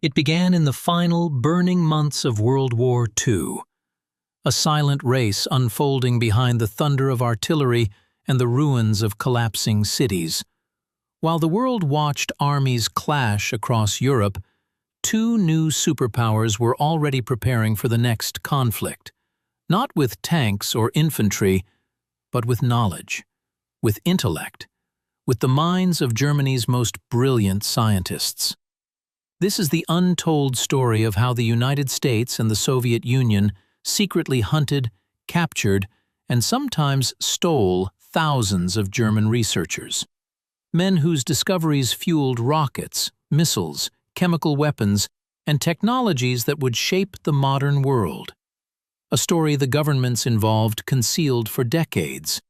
It began in the final, burning months of World War II, a silent race unfolding behind the thunder of artillery and the ruins of collapsing cities. While the world watched armies clash across Europe, two new superpowers were already preparing for the next conflict, not with tanks or infantry, but with knowledge, with intellect, with the minds of Germany's most brilliant scientists. This is the untold story of how the United States and the Soviet Union secretly hunted, captured, and sometimes stole thousands of German researchers. Men whose discoveries fueled rockets, missiles, chemical weapons, and technologies that would shape the modern world. A story the governments involved concealed for decades,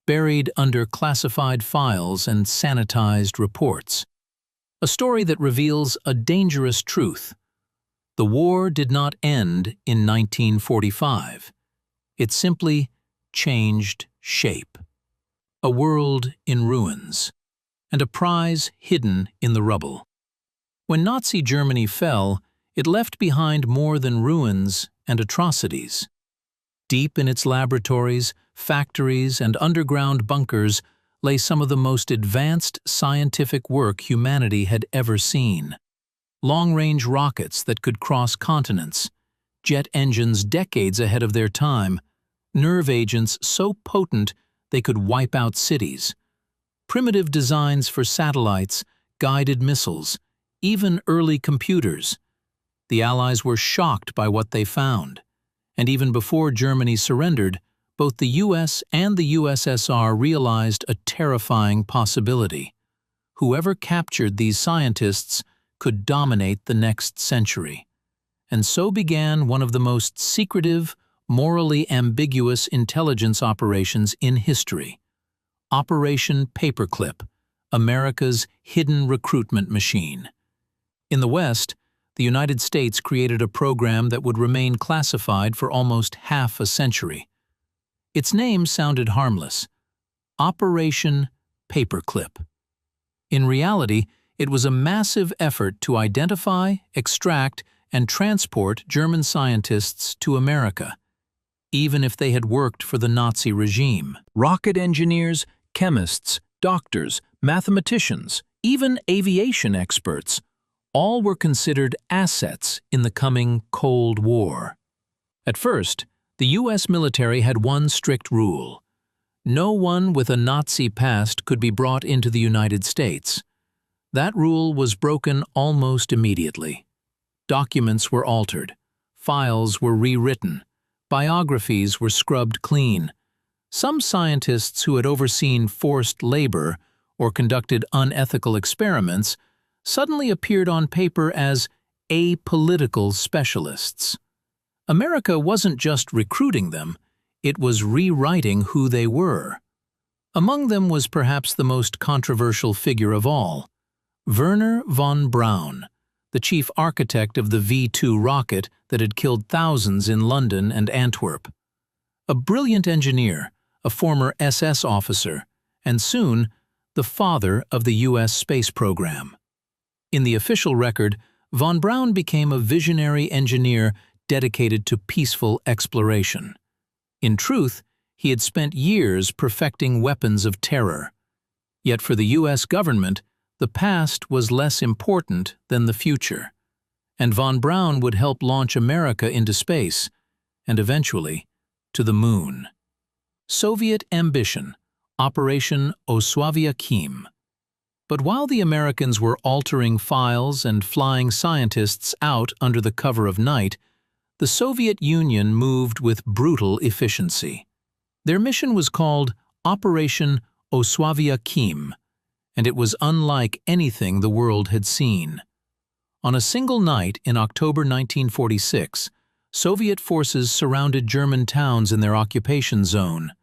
buried under classified files and sanitized reports. A story that reveals a dangerous truth. The war did not end in 1945. It simply changed shape. A world in ruins, and a prize hidden in the rubble. When Nazi Germany fell, it left behind more than ruins and atrocities. Deep in its laboratories, factories, and underground bunkers lay some of the most advanced scientific work humanity had ever seen. Long-range rockets that could cross continents, jet engines decades ahead of their time, nerve agents so potent they could wipe out cities, primitive designs for satellites, guided missiles, even early computers. The Allies were shocked by what they found, and even before Germany surrendered, both the US and the USSR realized a terrifying possibility. Whoever captured these scientists could dominate the next century. And so began one of the most secretive, morally ambiguous intelligence operations in history. Operation Paperclip, America's hidden recruitment machine. In the West, the United States created a program that would remain classified for almost half a century. Its name sounded harmless: Operation Paperclip. In reality, it was a massive effort to identify, extract, and transport German scientists to America, even if they had worked for the Nazi regime. Rocket engineers, chemists, doctors, mathematicians, even aviation experts, all were considered assets in the coming Cold War. At first, the U.S. military had one strict rule: no one with a Nazi past could be brought into the United States. That rule was broken almost immediately. Documents were altered, files were rewritten, biographies were scrubbed clean. Some scientists who had overseen forced labor or conducted unethical experiments suddenly appeared on paper as apolitical specialists. America wasn't just recruiting them, it was rewriting who they were. Among them was perhaps the most controversial figure of all, Wernher von Braun, the chief architect of the V-2 rocket that had killed thousands in London and Antwerp. A brilliant engineer, a former SS officer, and soon the father of the U.S. space program. In the official record, von Braun became a visionary engineer dedicated to peaceful exploration. In truth, he had spent years perfecting weapons of terror. Yet for the U.S. government, the past was less important than the future, and von Braun would help launch America into space, and eventually to the moon. Soviet ambition, Operation Paperclip. But while the Americans were altering files and flying scientists out under the cover of night, the Soviet Union moved with brutal efficiency. Their mission was called Operation Paperclip, and it was unlike anything the world had seen. On a single night in October 1946, Soviet forces surrounded German towns in their occupation zone.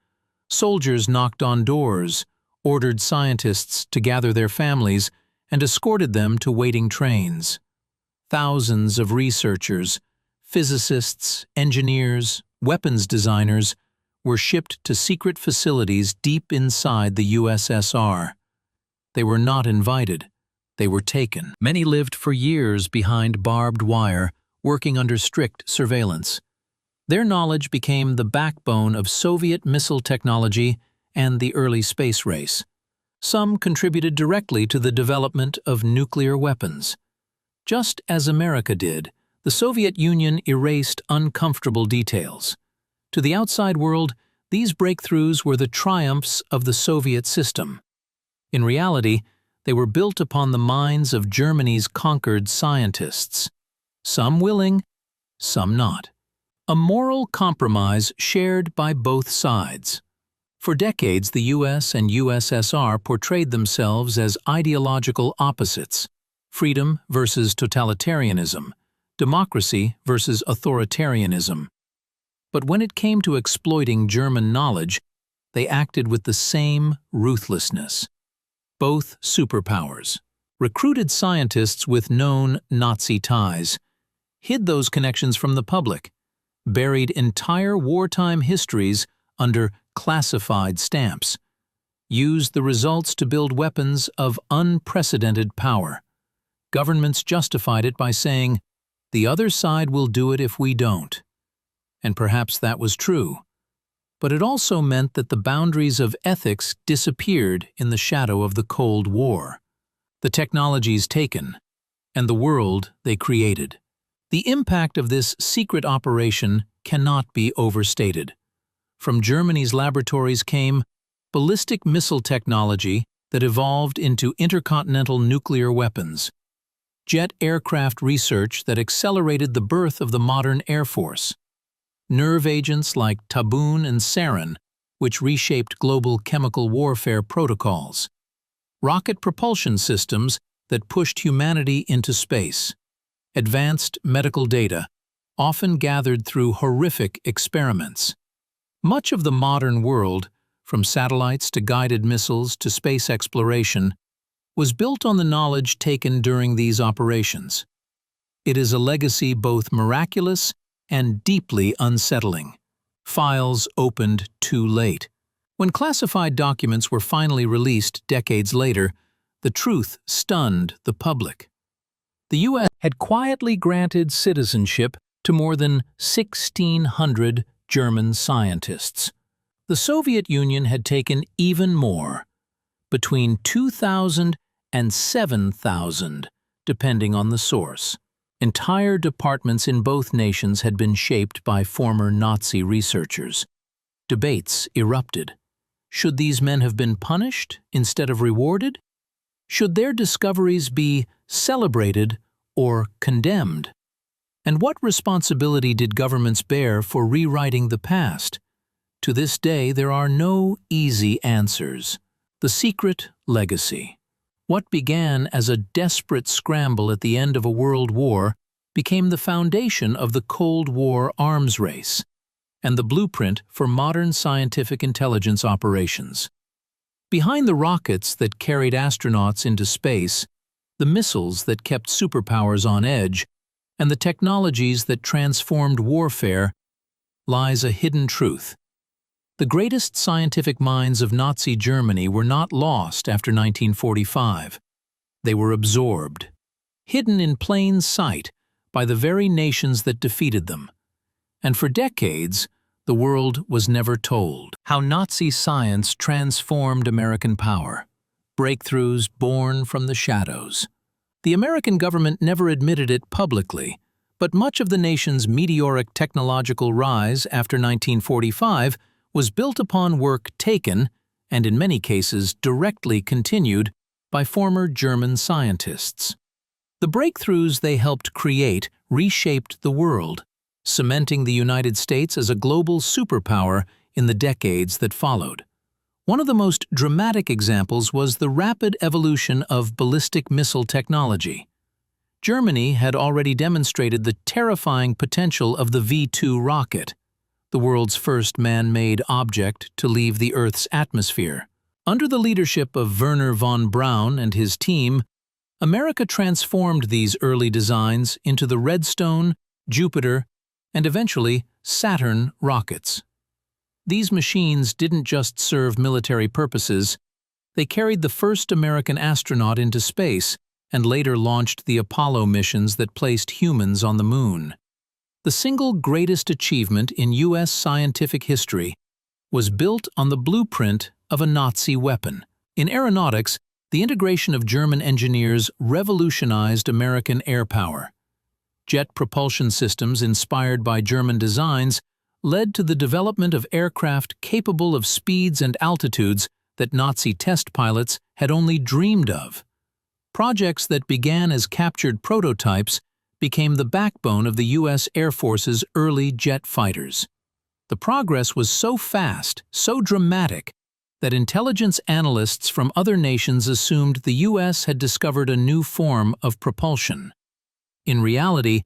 Soldiers knocked on doors, ordered scientists to gather their families, and escorted them to waiting trains. Thousands of researchers, physicists, engineers, weapons designers were shipped to secret facilities deep inside the USSR. They were not invited. they were taken. Many lived for years behind barbed wire, working under strict surveillance. Their knowledge became the backbone of Soviet missile technology and the early space race. Some contributed directly to the development of nuclear weapons. Just as America did, the Soviet Union erased uncomfortable details. To the outside world, these breakthroughs were the triumphs of the Soviet system. In reality, they were built upon the minds of Germany's conquered scientists, some willing, some not. A moral compromise shared by both sides. For decades, the US and USSR portrayed themselves as ideological opposites: freedom versus totalitarianism, democracy versus authoritarianism. But when it came to exploiting German knowledge, they acted with the same ruthlessness. Both superpowers recruited scientists with known Nazi ties, hid those connections from the public, buried entire wartime histories under classified stamps, used the results to build weapons of unprecedented power. Governments justified it by saying, "The other side will do it if we don't." And perhaps that was true. But it also meant that the boundaries of ethics disappeared in the shadow of the Cold War. The technologies taken, and the world they created. The impact of this secret operation cannot be overstated. From Germany's laboratories came ballistic missile technology that evolved into intercontinental nuclear weapons, jet aircraft research that accelerated the birth of the modern Air Force, nerve agents like taboon and sarin, which reshaped global chemical warfare protocols, rocket propulsion systems that pushed humanity into space, advanced medical data, often gathered through horrific experiments. Much of the modern world, from satellites to guided missiles to space exploration, was built on the knowledge taken during these operations. It is a legacy both miraculous and deeply unsettling. Files opened too late. When classified documents were finally released decades later, the truth stunned the public. The U.S. had quietly granted citizenship to more than 1,600 German scientists. The Soviet Union had taken even more, between 2,000 and 7,000, depending on the source. Entire departments in both nations had been shaped by former Nazi researchers. Debates erupted. Should these men have been punished instead of rewarded? Should their discoveries be celebrated or condemned? And what responsibility did governments bear for rewriting the past? To this day, there are no easy answers. The secret legacy. What began as a desperate scramble at the end of a world war became the foundation of the Cold War arms race and the blueprint for modern scientific intelligence operations. Behind the rockets that carried astronauts into space, the missiles that kept superpowers on edge, and the technologies that transformed warfare, lies a hidden truth. The greatest scientific minds of Nazi Germany were not lost after 1945. They were absorbed, hidden in plain sight by the very nations that defeated them. And for decades, the world was never told how Nazi science transformed American power, breakthroughs born from the shadows. The American government never admitted it publicly, but much of the nation's meteoric technological rise after 1945 was built upon work taken, and in many cases directly continued, by former German scientists. The breakthroughs they helped create reshaped the world, cementing the United States as a global superpower in the decades that followed. One of the most dramatic examples was the rapid evolution of ballistic missile technology. Germany had already demonstrated the terrifying potential of the V-2 rocket, the world's first man-made object to leave the Earth's atmosphere. Under the leadership of Wernher von Braun and his team, America transformed these early designs into the Redstone, Jupiter, and eventually Saturn rockets. These machines didn't just serve military purposes, they carried the first American astronaut into space and later launched the Apollo missions that placed humans on the moon. The single greatest achievement in U.S. scientific history was built on the blueprint of a Nazi weapon. In aeronautics, the integration of German engineers revolutionized American air power. Jet propulsion systems inspired by German designs led to the development of aircraft capable of speeds and altitudes that Nazi test pilots had only dreamed of. Projects that began as captured prototypes became the backbone of the U.S. Air Force's early jet fighters. The progress was so fast, so dramatic, that intelligence analysts from other nations assumed the U.S. had discovered a new form of propulsion. In reality,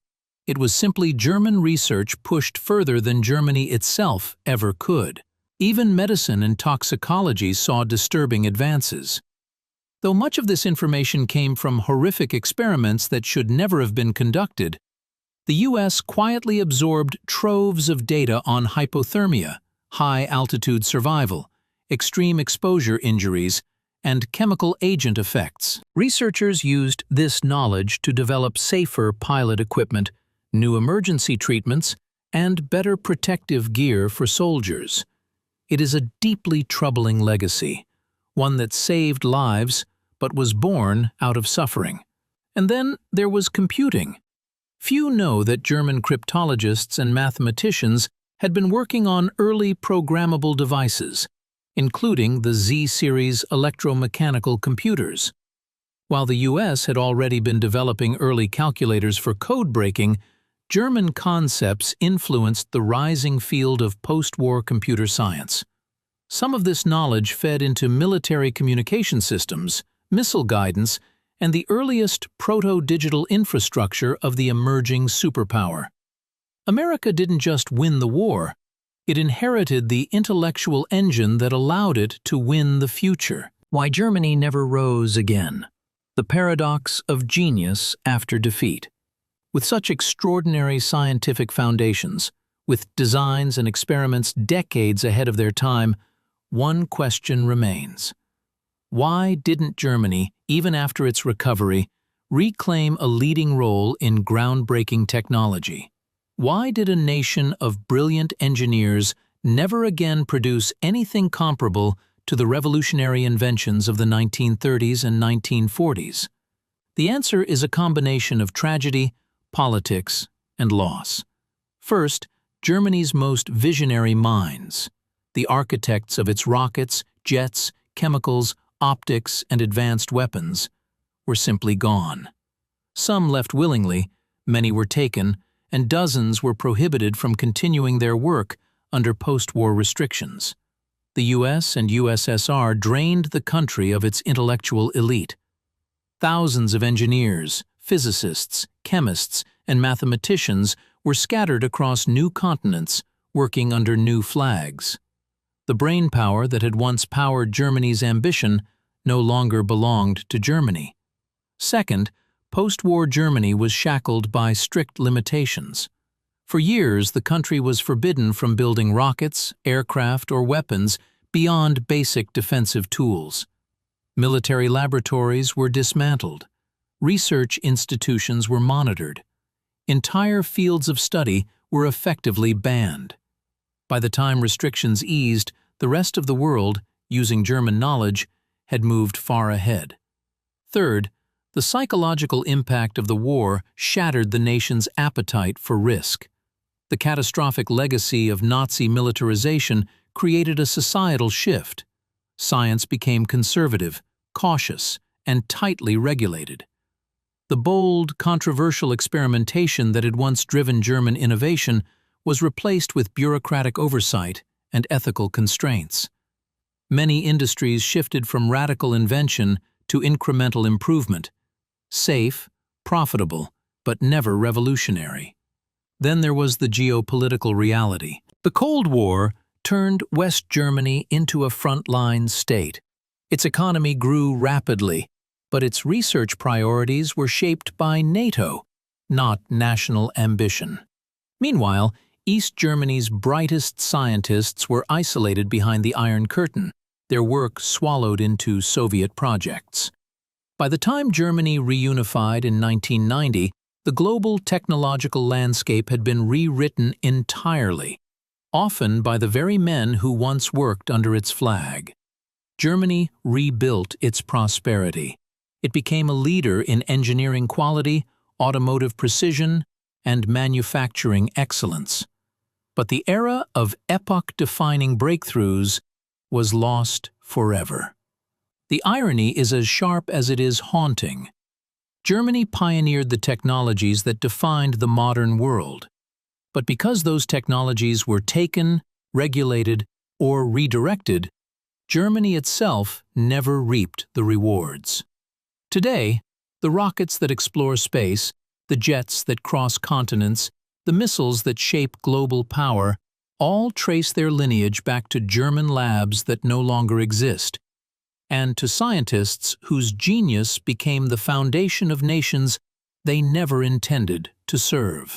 it was simply German research pushed further than Germany itself ever could. Even medicine and toxicology saw disturbing advances. Though much of this information came from horrific experiments that should never have been conducted, the U.S. quietly absorbed troves of data on hypothermia, high-altitude survival, extreme exposure injuries, and chemical agent effects. Researchers used this knowledge to develop safer pilot equipment, new emergency treatments, and better protective gear for soldiers. It is a deeply troubling legacy, one that saved lives but was born out of suffering. And then there was computing. Few know that German cryptologists and mathematicians had been working on early programmable devices, including the Z-series electromechanical computers. While the U.S. had already been developing early calculators for code breaking, German concepts influenced the rising field of post-war computer science. Some of this knowledge fed into military communication systems, missile guidance, and the earliest proto-digital infrastructure of the emerging superpower. America didn't just win the war, it inherited the intellectual engine that allowed it to win the future. Why Germany never rose again. The paradox of genius after defeat. With such extraordinary scientific foundations, with designs and experiments decades ahead of their time, one question remains. Why didn't Germany, even after its recovery, reclaim a leading role in groundbreaking technology? Why did a nation of brilliant engineers never again produce anything comparable to the revolutionary inventions of the 1930s and 1940s? The answer is a combination of tragedy, politics, and loss. First, Germany's most visionary minds, the architects of its rockets, jets, chemicals, optics, and advanced weapons, were simply gone. Some left willingly, many were taken, and dozens were prohibited from continuing their work under post-war restrictions. The US and USSR drained the country of its intellectual elite. Thousands of engineers, physicists, chemists, and mathematicians were scattered across new continents, working under new flags. The brainpower that had once powered Germany's ambition no longer belonged to Germany. Second, post-war Germany was shackled by strict limitations. For years, the country was forbidden from building rockets, aircraft, or weapons beyond basic defensive tools. Military laboratories were dismantled. Research institutions were monitored. Entire fields of study were effectively banned. By the time restrictions eased, the rest of the world, using German knowledge, had moved far ahead. Third, the psychological impact of the war shattered the nation's appetite for risk. The catastrophic legacy of Nazi militarization created a societal shift. Science became conservative, cautious, and tightly regulated. The bold, controversial experimentation that had once driven German innovation was replaced with bureaucratic oversight and ethical constraints. Many industries shifted from radical invention to incremental improvement, safe, profitable, but never revolutionary. Then there was the geopolitical reality. The Cold War turned West Germany into a frontline state. Its economy grew rapidly, but its research priorities were shaped by NATO, not national ambition. Meanwhile, East Germany's brightest scientists were isolated behind the Iron Curtain, their work swallowed into Soviet projects. By the time Germany reunified in 1990, the global technological landscape had been rewritten entirely, often by the very men who once worked under its flag. Germany rebuilt its prosperity. It became a leader in engineering quality, automotive precision, and manufacturing excellence. But the era of epoch-defining breakthroughs was lost forever. The irony is as sharp as it is haunting. Germany pioneered the technologies that defined the modern world. But because those technologies were taken, regulated, or redirected, Germany itself never reaped the rewards. Today, the rockets that explore space, the jets that cross continents, the missiles that shape global power, all trace their lineage back to German labs that no longer exist, and to scientists whose genius became the foundation of nations they never intended to serve.